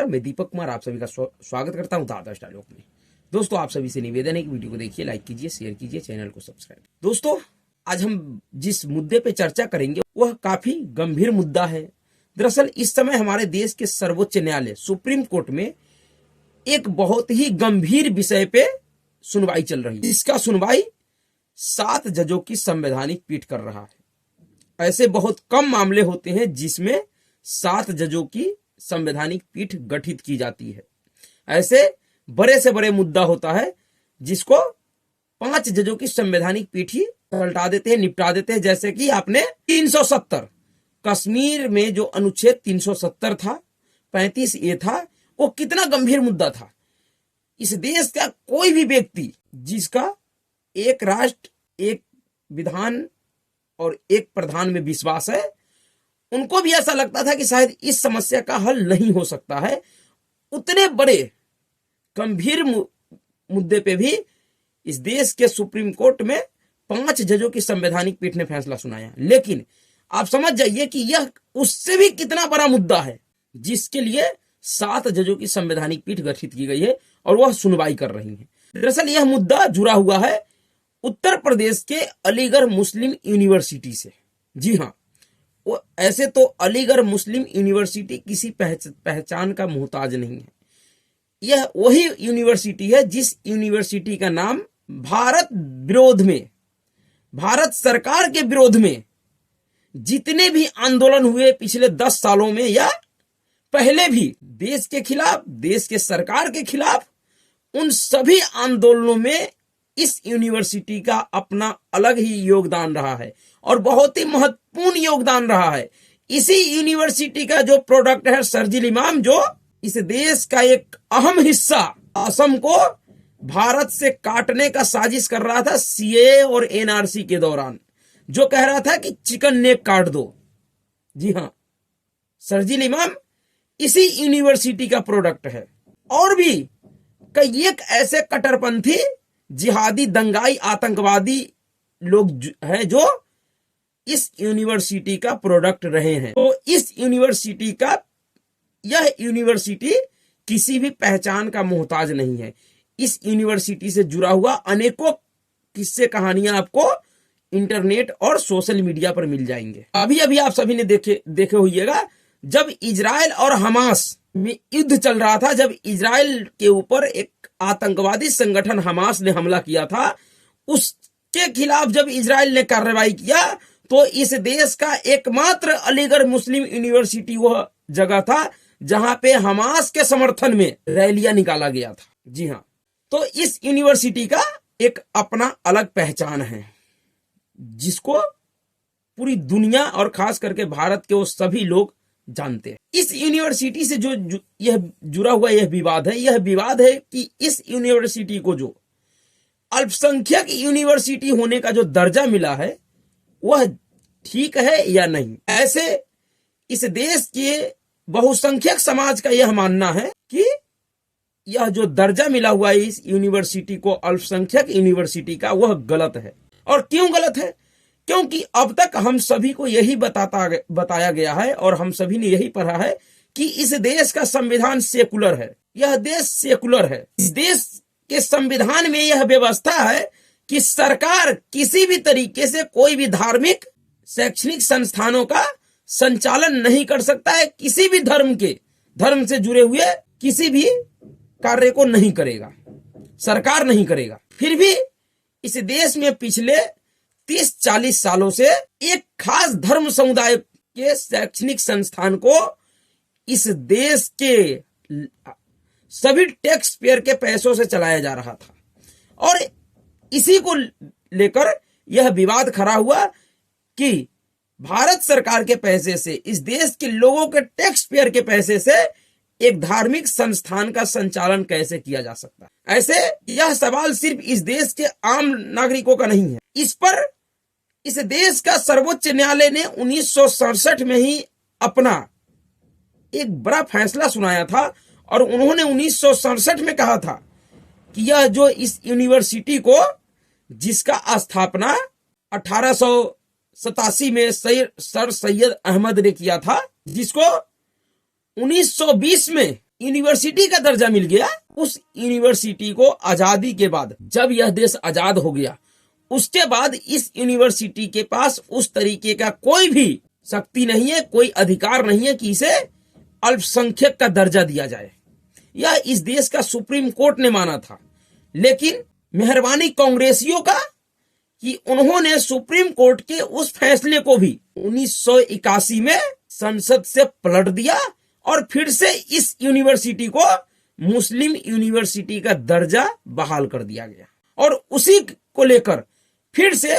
नमस्कार, मैं दीपक कुमार आप सभी का स्वागत करता हूं दादा डायलॉग में। दोस्तों, आप सभी से निवेदन है कि वीडियो को देखिए, लाइक कीजिए, शेयर कीजिए, चैनल को सब्सक्राइब। दोस्तों, आज हम जिस मुद्दे पे चर्चा करेंगे वह काफी गंभीर मुद्दा है। दरअसल इस समय हमारे देश के सर्वोच्च न्यायालय सुप्रीम कोर्ट में एक बहुत ही गंभीर विषय पे सुनवाई चल रही है। इसका सुनवाई 7 जजों की संवैधानिक पीठ कर रहा है। ऐसे बहुत कम मामले होते हैं जिसमें 7 जजों की संवैधानिक पीठ गठित की जाती है। ऐसे बड़े से बड़े मुद्दा होता है जिसको 5 जजों की संवैधानिक पीठ ही पलटा देते हैं, निपटा देते हैं। जैसे कि आपने 370 कश्मीर में जो अनुच्छेद 370 था, 35A था, वो कितना गंभीर मुद्दा था। इस देश का कोई भी व्यक्ति जिसका एक राष्ट्र, एक विधान और एक प्रधान में विश्वास है, उनको भी ऐसा लगता था कि शायद इस समस्या का हल नहीं हो सकता है। उतने बड़े गंभीर मुद्दे पे भी इस देश के सुप्रीम कोर्ट में 5 जजों की संवैधानिक पीठ ने फैसला सुनाया। लेकिन आप समझ जाइए कि यह उससे भी कितना बड़ा मुद्दा है जिसके लिए 7 जजों की संवैधानिक पीठ गठित की गई है और वह सुनवाई कर रही है। दरअसल यह मुद्दा जुड़ा हुआ है उत्तर प्रदेश के अलीगढ़ मुस्लिम यूनिवर्सिटी से। जी हाँ, वो ऐसे तो अलीगढ़ मुस्लिम यूनिवर्सिटी किसी पहचान का मोहताज नहीं है। यह वही यूनिवर्सिटी है जिस यूनिवर्सिटी का नाम भारत विरोध में, भारत सरकार के विरोध में जितने भी आंदोलन हुए पिछले 10 सालों में या पहले भी देश के खिलाफ, देश के सरकार के खिलाफ, उन सभी आंदोलनों में इस यूनिवर्सिटी का अपना अलग ही योगदान रहा है और बहुत ही महत्वपूर्ण योगदान रहा है। इसी यूनिवर्सिटी का जो प्रोडक्ट है शर्जील इमाम, जो इस देश का एक अहम हिस्सा असम को भारत से काटने का साजिश कर रहा था सीएए और एनआरसी के दौरान, जो कह रहा था कि चिकन नेक काट दो। जी हाँ, शर्जील इमाम इसी यूनिवर्सिटी का प्रोडक्ट है। और भी कई एक ऐसे कट्टरपंथी जिहादी, दंगाई, आतंकवादी लोग हैं जो इस यूनिवर्सिटी का प्रोडक्ट रहे हैं। तो इस यूनिवर्सिटी का, यह यूनिवर्सिटी किसी भी पहचान का मोहताज नहीं है। इस यूनिवर्सिटी से जुड़ा हुआ अनेकों किस्से, कहानियां आपको इंटरनेट और सोशल मीडिया पर मिल जाएंगे। अभी अभी आप सभी ने देखे होइएगा, जब इजराइल और हमास में युद्ध चल रहा था, जब इजराइल के ऊपर एक आतंकवादी संगठन हमास ने हमला किया था, उसके खिलाफ जब इजराइल ने कार्रवाई किया तो इस देश का एकमात्र अलीगढ़ मुस्लिम यूनिवर्सिटी वह जगह था जहां पे हमास के समर्थन में रैलियां निकाला गया था। जी हाँ, तो इस यूनिवर्सिटी का एक अपना अलग पहचान है जिसको पूरी दुनिया और खास करके भारत के वो सभी लोग जानते हैं। इस यूनिवर्सिटी से जो यह जुड़ा हुआ यह विवाद है कि इस यूनिवर्सिटी को जो अल्पसंख्यक यूनिवर्सिटी होने का जो दर्जा मिला है वह ठीक है या नहीं। ऐसे इस देश के बहुसंख्यक समाज का यह मानना है कि यह जो दर्जा मिला हुआ है इस यूनिवर्सिटी को अल्पसंख्यक यूनिवर्सिटी का, वह गलत है। और क्यों गलत है? क्योंकि अब तक हम सभी को यही बताया गया है और हम सभी ने यही पढ़ा है कि इस देश का संविधान सेकुलर है। यह देश सेकुलर है। इस देश के संविधान में यह व्यवस्था है कि सरकार किसी भी तरीके से कोई भी धार्मिक, शैक्षणिक संस्थानों का संचालन नहीं कर सकता है। किसी भी धर्म से जुड़े हुए किसी भी कार्य को नहीं करेगा, सरकार नहीं करेगा। फिर भी इस देश में पिछले 30-40 सालों से एक खास धर्म समुदाय के शैक्षणिक संस्थान को इस देश के सभी टैक्स पेयर के पैसों से चलाया जा रहा था और इसी को लेकर यह विवाद खड़ा हुआ कि भारत सरकार के पैसे से, इस देश के लोगों के टैक्स पेयर के पैसे से एक धार्मिक संस्थान का संचालन कैसे किया जा सकता है। ऐसे यह सवाल सिर्फ इस देश के आम नागरिकों का नहीं है। इस पर इस देश का सर्वोच्च न्यायालय ने 1967 में ही अपना एक बड़ा फैसला सुनाया था और उन्होंने 1967 में कहा था कि यह जो इस यूनिवर्सिटी को, जिसका स्थापना 1887 में सर सैयद अहमद ने किया था, जिसको 1920 में यूनिवर्सिटी का दर्जा मिल गया। उस यूनिवर्सिटी को आजादी के बाद, जब यह देश आजाद हो गया, उसके बाद इस यूनिवर्सिटी के पास उस तरीके का कोई भी शक्ति नहीं है, कोई अधिकार नहीं है कि इसे अल्पसंख्यक का दर्जा दिया जाए। यह इस देश का सुप्रीम कोर्ट ने माना था, लेकिन मेहरबानी कांग्रेसियों का कि उन्होंने सुप्रीम कोर्ट के उस फैसले को भी 1981 में संसद से पलट दिया और फिर से इस यूनिवर्सिटी को मुस्लिम यूनिवर्सिटी का दर्जा बहाल कर दिया गया। और उसी को लेकर फिर से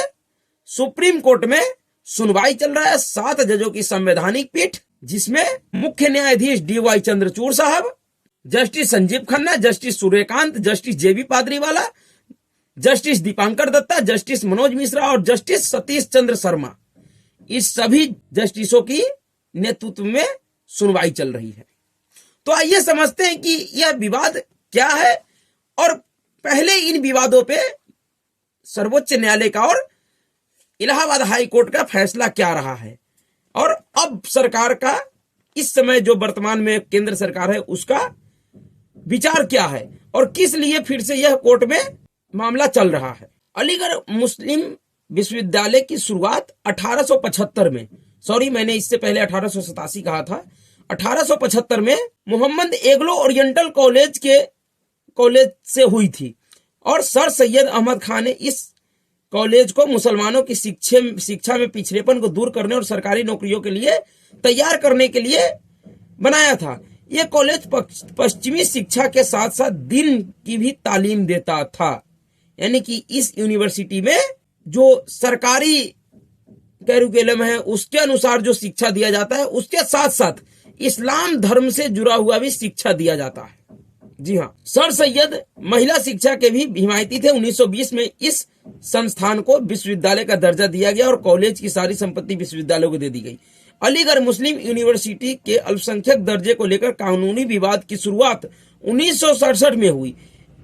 सुप्रीम कोर्ट में सुनवाई चल रहा है। 7 जजों की संवैधानिक पीठ, जिसमें मुख्य न्यायाधीश DY चंद्रचूड़ साहब, justice Sanjiv Khanna, justice Surya Kant, justice JB Pardiwala, justice Dipankar Datta, justice Manoj Mishra और जस्टिस सतीश चंद्र शर्मा, इस सभी जस्टिसों की नेतृत्व में सुनवाई चल रही है। तो आइए समझते हैं कि यह विवाद क्या है और पहले इन विवादों पे सर्वोच्च न्यायालय का और इलाहाबाद हाई कोर्ट का फैसला क्या रहा है, और अब सरकार का, इस समय जो वर्तमान में केंद्र सरकार है, उसका विचार क्या है और किस लिए फिर से यह कोर्ट में मामला चल रहा है। अलीगढ़ मुस्लिम विश्वविद्यालय की शुरुआत 1875 में, सॉरी मैंने इससे पहले 1887 कहा था, 1875 में मोहम्मद एग्लो ओरिएंटल कॉलेज से हुई थी और सर सैयद अहमद खान ने इस कॉलेज को मुसलमानों की शिक्षा में पिछड़ेपन को दूर करने और सरकारी नौकरियों के लिए तैयार करने के लिए बनाया था। यह कॉलेज पश्चिमी शिक्षा के साथ साथ दिन की भी तालीम देता था, यानी कि इस यूनिवर्सिटी में जो सरकारी कैरिकुलम है उसके अनुसार जो शिक्षा दिया जाता है, उसके साथ साथ इस्लाम धर्म से जुड़ा हुआ भी शिक्षा दिया जाता है। जी हाँ, सर सैयद महिला शिक्षा के भी हिमायती थे। 1920 में इस संस्थान को विश्वविद्यालय का दर्जा दिया गया और कॉलेज की सारी संपत्ति विश्वविद्यालय को दे दी गई। अलीगढ़ मुस्लिम यूनिवर्सिटी के अल्पसंख्यक दर्जे को लेकर कानूनी विवाद की शुरुआत 1967 में हुई।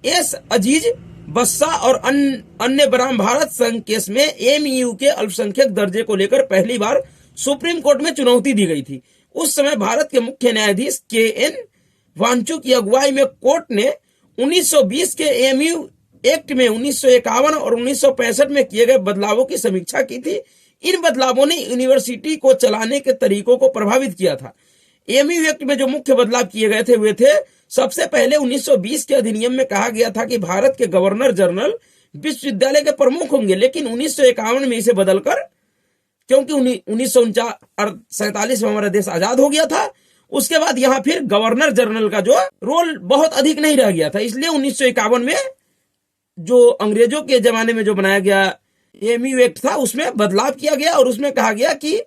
एस अजीज बस्सा और अन्य बराम भारत संघ केस में AMU के अल्पसंख्यक दर्जे को लेकर पहली बार सुप्रीम कोर्ट में चुनौती दी गई थी। उस समय भारत के मुख्य न्यायाधीश KN वांचुक की अगुवाई में कोर्ट ने 1920 के AMU एक्ट में 1951 और 1965 में किए गए बदलावों की समीक्षा की थी। इन बदलावों ने यूनिवर्सिटी को चलाने के तरीकों को प्रभावित किया था। AMU एक्ट में जो मुख्य बदलाव किए गए थे वे थे, सबसे पहले 1920 के अधिनियम में कहा गया था कि भारत के गवर्नर जनरल विश्वविद्यालय के प्रमुख होंगे, लेकिन 1951 में इसे बदलकर, क्योंकि 1947 में हमारा देश आजाद हो गया था, उसके बाद यहाँ फिर गवर्नर जनरल का जो रोल बहुत अधिक नहीं रह गया था, इसलिए 1951 में जो अंग्रेजों के जमाने में जो बनाया गया AMU एक्ट था उसमें बदलाव किया गया और उसमें कहा गया कि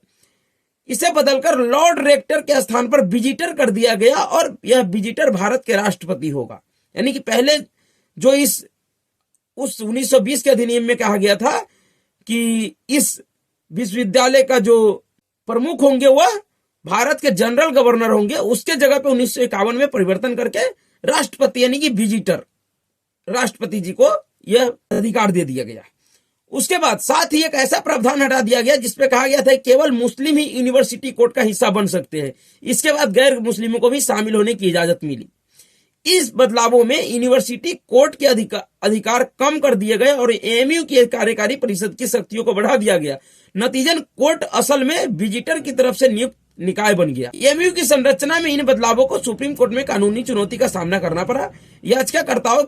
इसे बदलकर लॉर्ड रेक्टर के स्थान पर विजिटर कर दिया गया और यह विजिटर भारत के राष्ट्रपति होगा। यानी कि पहले जो उस 1920 के अधिनियम में कहा गया था कि इस विश्वविद्यालय का जो प्रमुख होंगे वह भारत के जनरल गवर्नर होंगे, उसके जगह पे 1951 में परिवर्तन करके राष्ट्रपति यानी कि विजिटर राष्ट्रपति जी को यह अधिकार दे दिया गया। उसके बाद साथ ही एक ऐसा प्रावधान हटा दिया गया जिसपे कहा गया था केवल मुस्लिम ही यूनिवर्सिटी कोर्ट का हिस्सा बन सकते हैं। इसके बाद गैर मुस्लिमों को भी शामिल होने की इजाजत मिली। इस बदलावों में यूनिवर्सिटी कोर्ट के अधिकार कम कर दिए गए और AMU की कार्यकारी परिषद की शक्तियों को बढ़ा दिया गया। नतीजन कोर्ट असल में विजिटर की तरफ से नियुक्त निकाय बन गया। AMU की संरचना में इन बदलावों को सुप्रीम कोर्ट में कानूनी चुनौती का सामना करना पड़ा। याचिकाकर्ताओं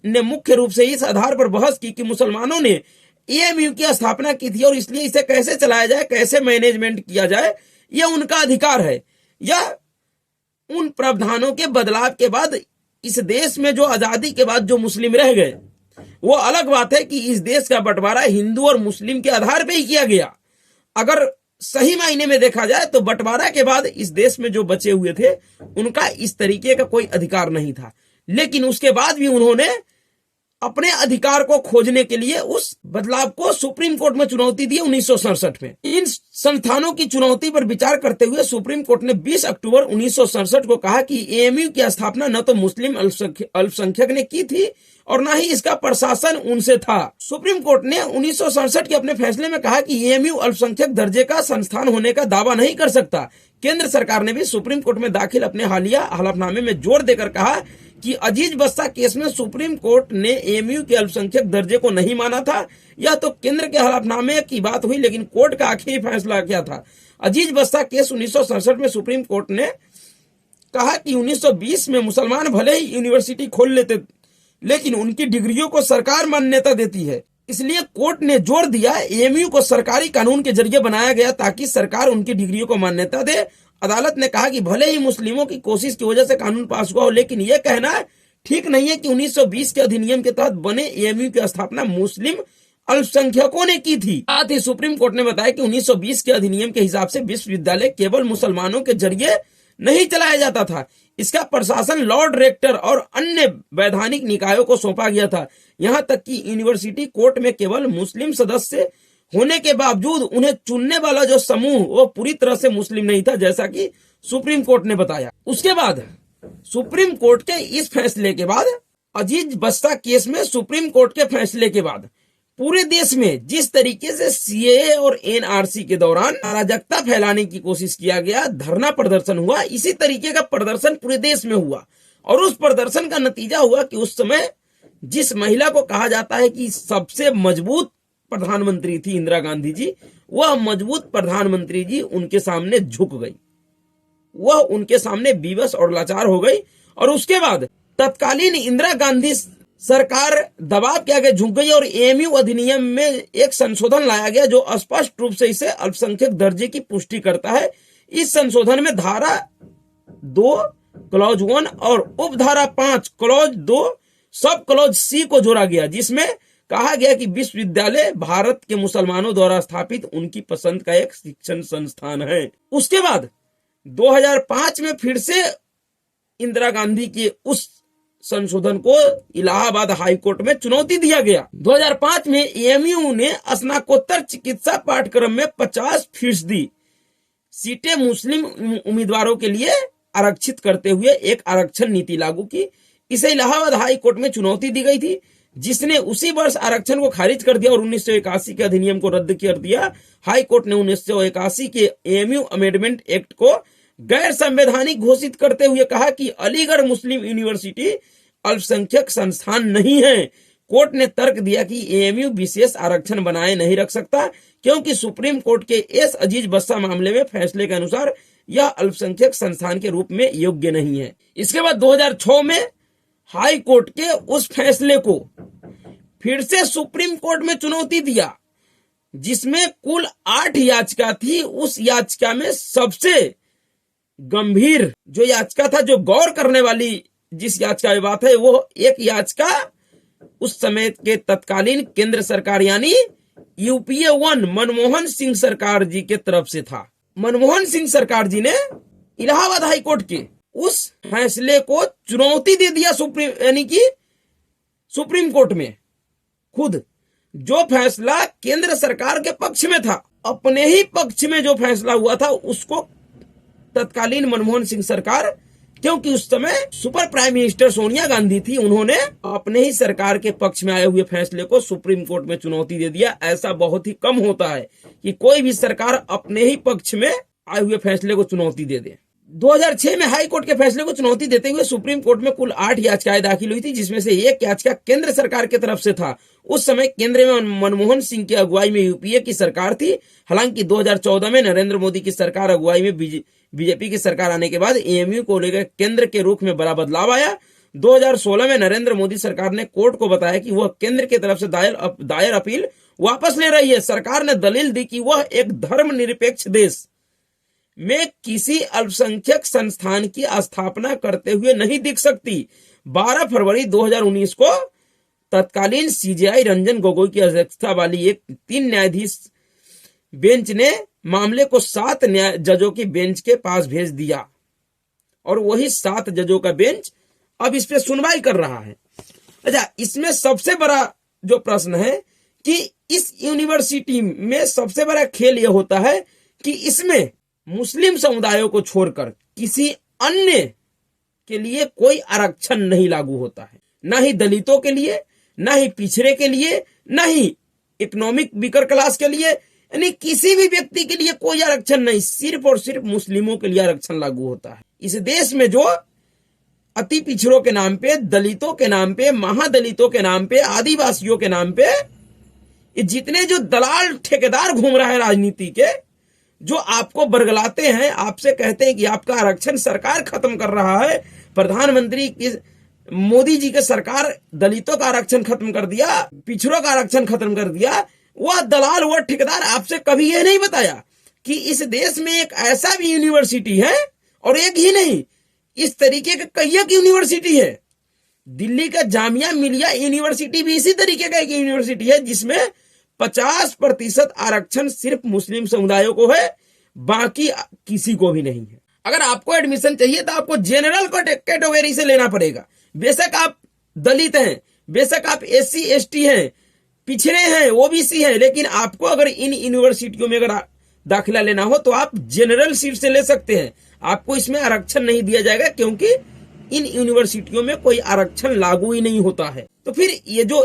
ने मुख्य रूप से इस आधार पर बहस की कि मुसलमानों ने AMU की स्थापना की थी और इसलिए इसे कैसे चलाया जाए, कैसे मैनेजमेंट किया जाए, यह उनका अधिकार है। यह उन प्रावधानों के बदलाव के बाद इस देश में जो आजादी के बाद जो मुस्लिम रह गए, वो अलग बात है कि इस देश का बंटवारा हिंदू और मुस्लिम के आधार पर ही किया गया। अगर सही मायने में देखा जाए तो बंटवारा के बाद इस देश में जो बचे हुए थे उनका इस तरीके का कोई अधिकार नहीं था, लेकिन उसके बाद भी उन्होंने अपने अधिकार को खोजने के लिए उस बदलाव को सुप्रीम कोर्ट में चुनौती दी 1967 में। इन संस्थानों की चुनौती पर विचार करते हुए सुप्रीम कोर्ट ने 20 अक्टूबर 1967 को कहा कि एएमयू की स्थापना न तो मुस्लिम अल्पसंख्यक ने की थी और न ही इसका प्रशासन उनसे था। सुप्रीम कोर्ट ने 1967 के अपने फैसले में कहा कि एएमयू अल्पसंख्यक दर्जे का संस्थान होने का दावा नहीं कर सकता। केंद्र सरकार ने भी सुप्रीम कोर्ट में दाखिल अपने हालिया हलफनामे में जोर देकर कहा कि अजीज बस्ता केस में सुप्रीम कोर्ट ने एएमयू के अल्पसंख्यक दर्जे को नहीं माना था। यह तो केंद्र के हलफनामे की बात हुई, लेकिन कोर्ट का आखिरी फैसला क्या था? अजीज बस्ता केस 1967 में सुप्रीम कोर्ट ने कहा कि 1920 में मुसलमान भले ही यूनिवर्सिटी खोल लेते, लेकिन उनकी डिग्रियों को सरकार मान्यता देती है। इसलिए कोर्ट ने जोर दिया एएमयू को सरकारी कानून के जरिए बनाया गया ताकि सरकार उनकी डिग्रियों को मान्यता दे। अदालत ने कहा कि भले ही मुस्लिमों की कोशिश की वजह से कानून पास हुआ हो, लेकिन यह कहना ठीक नहीं है कि 1920 के अधिनियम के तहत बने एएमयू की स्थापना मुस्लिम अल्पसंख्यकों ने की थी। साथ ही सुप्रीम कोर्ट ने बताया कि 1920 के अधिनियम के हिसाब से विश्वविद्यालय केवल मुसलमानों के जरिए नहीं चलाया जाता था। इसका प्रशासन लॉर्ड रेक्टर और अन्य वैधानिक निकायों को सौंपा गया था। यहाँ तक कि यूनिवर्सिटी कोर्ट में केवल मुस्लिम सदस्य होने के बावजूद उन्हें चुनने वाला जो समूह वो पूरी तरह से मुस्लिम नहीं था, जैसा कि सुप्रीम कोर्ट ने बताया। उसके बाद सुप्रीम कोर्ट के इस फैसले के बाद, अजीज बस्ता केस में सुप्रीम कोर्ट के फैसले के बाद पूरे देश में जिस तरीके से सीएए और एनआरसी के दौरान अराजकता फैलाने की कोशिश किया गया, धरना प्रदर्शन हुआ, इसी तरीके का प्रदर्शन पूरे देश में हुआ। और उस प्रदर्शन का नतीजा हुआ कि उस समय जिस महिला को कहा जाता है कि सबसे मजबूत प्रधानमंत्री थी इंदिरा गांधी जी, वह मजबूत प्रधानमंत्री जी उनके सामने झुक गई, वह उनके सामने विवश और लाचार हो गई। और उसके बाद तत्कालीन इंदिरा गांधी सरकार दबाव के आगे झुक गई और एएमयू अधिनियम में एक संशोधन लाया गया जो स्पष्ट रूप से इसे अल्पसंख्यक दर्जे की पुष्टि करता है। इस संशोधन में धारा 2 क्लॉज 1 और उपधारा 5 क्लॉज 2 सब क्लॉज सी को जोड़ा गया, जिसमें कहा गया कि विश्वविद्यालय भारत के मुसलमानों द्वारा स्थापित उनकी पसंद का एक शिक्षण संस्थान है। उसके बाद 2005 में फिर से इंदिरा गांधी के उस संशोधन को इलाहाबाद हाई कोर्ट में चुनौती दिया गया। 2005 में एएमयू ने स्नातकोत्तर चिकित्सा पाठ्यक्रम में 50% सीटें मुस्लिम उम्मीदवारों के लिए आरक्षित करते हुए एक आरक्षण नीति लागू की। इसे इलाहाबाद हाई कोर्ट में चुनौती दी गई थी, जिसने उसी वर्ष आरक्षण को खारिज कर दिया और 1981 के अधिनियम को रद्द कर दिया। हाई कोर्ट ने 1981 के एएमयू अमेंडमेंट एक्ट को गैर संवैधानिक घोषित करते हुए कहा कि अलीगढ़ मुस्लिम यूनिवर्सिटी अल्पसंख्यक संस्थान नहीं है। कोर्ट ने तर्क दिया कि एएमयू विशेष आरक्षण बनाए नहीं रख सकता, क्योंकि सुप्रीम कोर्ट के एस अजीज बस्ता मामले में फैसले के अनुसार यह अल्पसंख्यक संस्थान के रूप में योग्य नहीं है। इसके बाद 2006 में हाई कोर्ट के उस फैसले को फिर से सुप्रीम कोर्ट में चुनौती दिया, जिसमें कुल 8 याचिका थी। उस याचिका में सबसे गंभीर जो याचिका था, जो गौर करने वाली जिस याचिका की बात है, वो एक याचिका उस समय के तत्कालीन केंद्र सरकार यानी यूपीए 1 मनमोहन सिंह सरकार जी के तरफ से था। मनमोहन सिंह सरकार जी ने इलाहाबाद हाई कोर्ट के उस फैसले को चुनौती दे दिया सुप्रीम कोर्ट में। खुद जो फैसला केंद्र सरकार के पक्ष में था, अपने ही पक्ष में जो फैसला हुआ था उसको तत्कालीन मनमोहन सिंह सरकार, क्योंकि उस समय super prime minister Sonia Gandhi थी, उन्होंने अपने ही सरकार के पक्ष में आए हुए फैसले को सुप्रीम कोर्ट में चुनौती दे दिया। ऐसा बहुत ही कम होता है कि कोई भी सरकार अपने ही पक्ष में आए हुए फैसले को चुनौती दे दे। 2006 में हाई कोर्ट के फैसले को चुनौती देते हुए सुप्रीम कोर्ट में कुल 8 याचिकाएं दाखिल हुई थी, जिसमें से एक याचिका केंद्र सरकार की तरफ से था। उस समय केंद्र में मनमोहन सिंह की अगुवाई में यूपीए की सरकार थी। हालांकि 2014 में नरेंद्र मोदी की सरकार अगुवाई में बीजेपी की सरकार आने के बाद एएमयू को लेकर केंद्र के रुख में बड़ा बदलाव आया। 2016 में नरेंद्र मोदी सरकार ने कोर्ट को बताया कि वह केंद्र की तरफ से दायर अपील वापस ले रही है। सरकार ने दलील दी कि वह एक धर्मनिरपेक्ष देश में किसी अल्पसंख्यक संस्थान की स्थापना करते हुए नहीं दिख सकती। 12 फरवरी 2019 को तत्कालीन सीजेआई रंजन गोगोई की अध्यक्षता वाली एक 3 न्यायाधीश बेंच ने मामले को 7 जजों की बेंच के पास भेज दिया और वही 7 जजों का बेंच अब इस पे सुनवाई कर रहा है। अच्छा, इसमें सबसे बड़ा जो प्रश्न है कि इस यूनिवर्सिटी में सबसे बड़ा खेल यह होता है कि इसमें मुस्लिम समुदायों को छोड़कर किसी अन्य के लिए कोई आरक्षण नहीं लागू होता है, ना ही दलितों के लिए, ना ही पिछड़े के लिए, ना ही इकोनॉमिक वीकर क्लास के लिए, यानी किसी भी व्यक्ति के लिए कोई आरक्षण नहीं, सिर्फ और सिर्फ मुस्लिमों के लिए आरक्षण लागू होता है। इस देश में जो अति पिछड़ों के नाम पे, दलितों के नाम पे, महादलितों के नाम पे, आदिवासियों के नाम पे ये जितने जो दलाल ठेकेदार घूम रहा है राजनीति के, जो आपको बरगलाते हैं, आपसे कहते हैं कि आपका आरक्षण सरकार खत्म कर रहा है, प्रधानमंत्री की मोदी जी के सरकार दलितों का आरक्षण खत्म कर दिया, पिछड़ों का आरक्षण खत्म कर दिया, वह दलाल, वह ठेकेदार आपसे कभी यह नहीं बताया कि इस देश में एक ऐसा भी यूनिवर्सिटी है, और एक ही नहीं, इस तरीके के कई एक यूनिवर्सिटी है। दिल्ली का जामिया मिलिया यूनिवर्सिटी भी इसी तरीके का एक यूनिवर्सिटी है, जिसमें 50% आरक्षण सिर्फ मुस्लिम समुदायों को है, बाकी किसी को भी नहीं है। अगर आपको एडमिशन चाहिए तो आपको जनरल कैटेगरी से लेना पड़ेगा। बेशक आप दलित हैं, बेशक आप SC ST हैं, पिछड़े हैं, OBC हैं, लेकिन आपको अगर इन यूनिवर्सिटियों में अगर दाखिला लेना हो तो आप जनरल सीट से ले सकते हैं। आपको इसमें आरक्षण नहीं दिया जाएगा, क्योंकि इन यूनिवर्सिटियों में कोई आरक्षण लागू ही नहीं होता है। तो फिर ये जो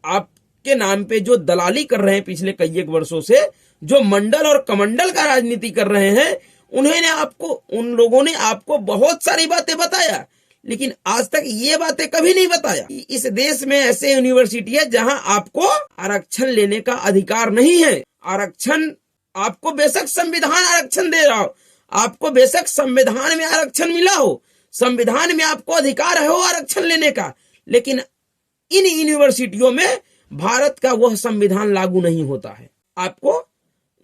आपके नाम पे जो दलाली कर रहे हैं पिछले कई एक वर्षों से, जो मंडल और कमंडल का राजनीति कर रहे हैं, उन लोगों ने आपको बहुत सारी बातें बताया, लेकिन आज तक ये बातें कभी नहीं बताया। इस देश में ऐसे यूनिवर्सिटी है जहां आपको आरक्षण लेने का अधिकार नहीं है। आरक्षण आपको बेशक संविधान आरक्षण दे रहा हो, आपको बेशक संविधान में आरक्षण मिला हो, संविधान में आपको अधिकार है हो आरक्षण लेने का, लेकिन इन यूनिवर्सिटियों में भारत का वह संविधान लागू नहीं होता है, आपको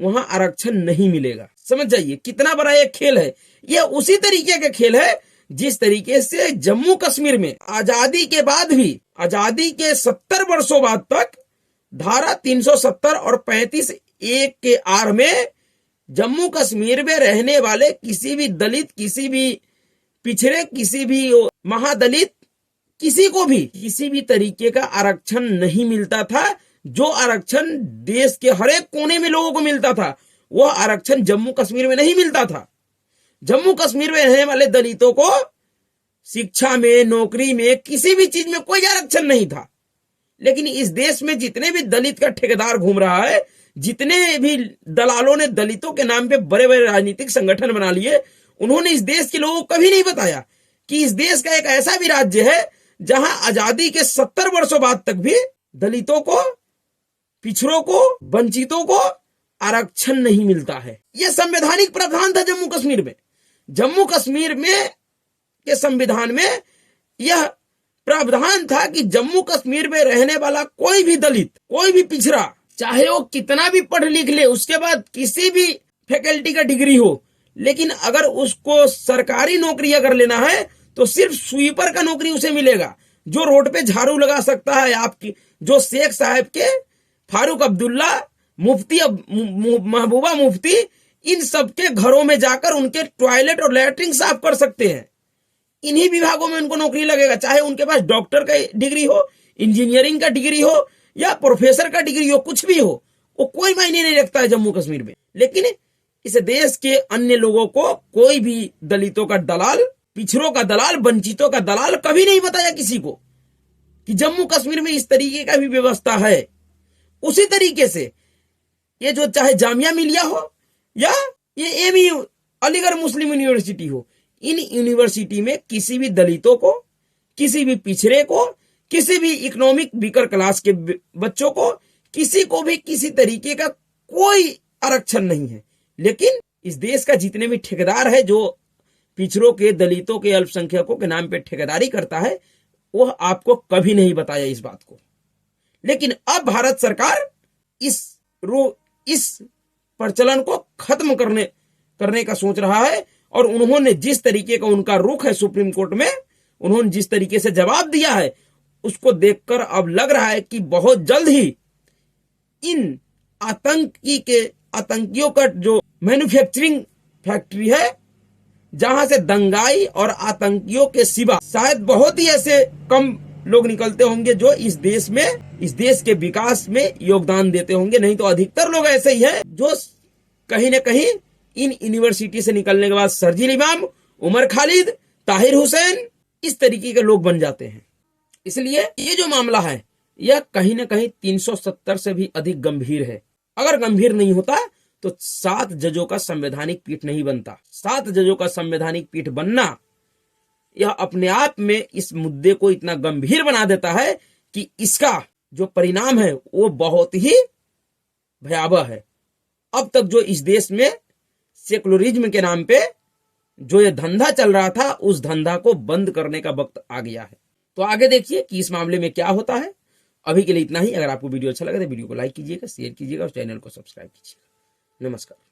वहां आरक्षण नहीं मिलेगा। समझ जाइए कितना बड़ा ये खेल है। यह उसी तरीके का खेल है जिस तरीके से जम्मू कश्मीर में आजादी के बाद भी, आजादी के 70 वर्षों बाद तक धारा 370 और 35(1) के आड़ में जम्मू कश्मीर में रहने वाले किसी भी दलित, किसी भी पिछड़े, किसी भी महादलित, किसी को भी किसी भी तरीके का आरक्षण नहीं मिलता था। जो आरक्षण देश के हर एक कोने में लोगों को मिलता था, वह आरक्षण जम्मू कश्मीर में नहीं मिलता था। जम्मू कश्मीर में रहने वाले दलितों को शिक्षा में, नौकरी में, किसी भी चीज में कोई आरक्षण नहीं था। लेकिन इस देश में जितने भी दलित का ठेकेदार घूम रहा है, जितने भी दलालों ने दलितों के नाम पे बड़े बड़े राजनीतिक संगठन बना लिए, उन्होंने इस देश के लोगों को कभी नहीं बताया कि इस देश का एक ऐसा भी राज्य है जहां आजादी के 70 वर्षों बाद तक भी दलितों को, पिछड़ों को, वंचितों को आरक्षण नहीं मिलता है। यह संवैधानिक प्रावधान था जम्मू कश्मीर में। जम्मू कश्मीर में के संविधान में यह प्रावधान था कि जम्मू कश्मीर में रहने वाला कोई भी दलित, कोई भी पिछड़ा, चाहे वो कितना भी पढ़ लिख ले, उसके बाद किसी भी फैकल्टी का डिग्री हो, लेकिन अगर उसको सरकारी नौकरी अगर लेना है तो सिर्फ स्वीपर का नौकरी उसे मिलेगा, जो रोड पे झाड़ू लगा सकता है। आपकी जो शेख साहब के, फारूक अब्दुल्ला, मुफ्ती महबूबा मुफ्ती, इन सबके घरों में जाकर उनके टॉयलेट और लैट्रिन साफ कर सकते हैं। इन्हीं विभागों में उनको नौकरी लगेगा, चाहे उनके पास डॉक्टर का डिग्री हो, इंजीनियरिंग का डिग्री हो, या प्रोफेसर का डिग्री हो, कुछ भी हो, वो कोई मायने नहीं रखता है जम्मू कश्मीर में। लेकिन इस देश के अन्य लोगों को कोई भी दलितों का दलाल, पिछड़ों का दलाल, वंचितों का दलाल कभी नहीं बताया किसी को कि जम्मू कश्मीर में इस तरीके का भी व्यवस्था है। उसी तरीके से ये जो चाहे जामिया मिलिया हो या ये AMU अलीगढ़ मुस्लिम यूनिवर्सिटी हो, इन यूनिवर्सिटी में किसी भी दलितों को, किसी भी पिछड़े को, किसी भी इकोनॉमिक वीकर क्लास के बच्चों को, किसी को भी किसी तरीके का कोई आरक्षण नहीं है। लेकिन इस देश का जितने भी ठेकेदार है, जो पिछड़ों के, दलितों के, अल्पसंख्यकों के नाम पे ठेकेदारी करता है, वह आपको कभी नहीं बताया इस बात को। लेकिन अब भारत सरकार इस प्रचलन को खत्म करने का सोच रहा है, और उन्होंने जिस तरीके का उनका रुख है सुप्रीम कोर्ट में, उन्होंने जिस तरीके से जवाब दिया है, उसको देखकर अब लग रहा है कि बहुत जल्द ही इन आतंकियों का जो मैन्युफैक्चरिंग फैक्ट्री है, जहां से दंगाई और आतंकियों के सिवा शायद बहुत ही ऐसे कम लोग निकलते होंगे जो इस देश के विकास में योगदान देते होंगे, नहीं तो अधिकतर लोग ऐसे ही हैं जो कहीं ना कहीं इन यूनिवर्सिटी से निकलने के बाद शर्जील इमाम, उमर खालिद, ताहिर हुसैन, इस तरीके के लोग बन जाते हैं। इसलिए ये जो मामला है यह कहीं ना कहीं 370 से भी अधिक गंभीर है। अगर गंभीर नहीं होता तो 7 जजों का संवैधानिक पीठ नहीं बनता। 7 जजों का संवैधानिक पीठ बनना यह अपने आप में इस मुद्दे को इतना गंभीर बना देता है कि इसका जो परिणाम है वो बहुत ही भयावह है। अब तक जो इस देश में सेकुलरिज्म के नाम पे जो ये धंधा चल रहा था, उस धंधा को बंद करने का वक्त आ गया है। तो आगे देखिए कि इस मामले में क्या होता है। अभी के लिए इतना ही। अगर आपको वीडियो अच्छा लगे तो वीडियो को लाइक कीजिएगा, शेयर कीजिएगा और चैनल को सब्सक्राइब कीजिएगा। नमस्कार।